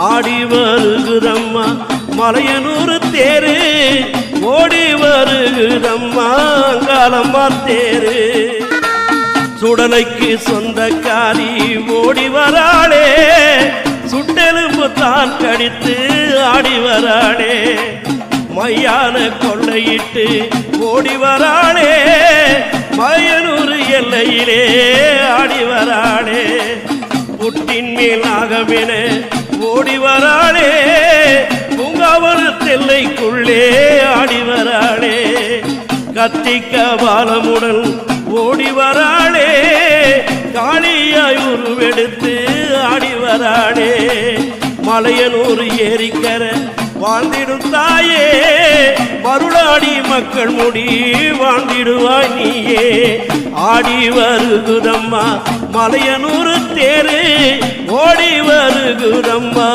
ஆடி வருகுதம்மா மலையனூர் தேரு, ஓடி வருகுதம்மா அங்காளம்மா தேரு. சுடலைக்கு சொந்தக்காரி ஓடி வராளே, சுட்டெலும்பு தான் கடித்து ஆடி வராளே. மையான கொள்ளையிட்டு ஓடி வராளே, மலையனூர் எல்லையிலே ஆடி வராளே. புட்டின் மேல் ஆகமென ஓடி வராளே, பூங்காவன தெல்லைக்குள்ளே ஆடி வராளே. கத்திக்க பாலமுடன் ஓடி வராளே, காளியாய் உருவெடுத்து ஆடி வராளே. மலையனூர் ஏரிக்கர வாழ்ந்திடும் தாயே, மருளாடி மக்கள் முடி வாழ்ந்திடுவாய் நீயே. ஆடி வருகுதம்மா மலையனூர் தேரு, ஓடி வருகுதம்மா.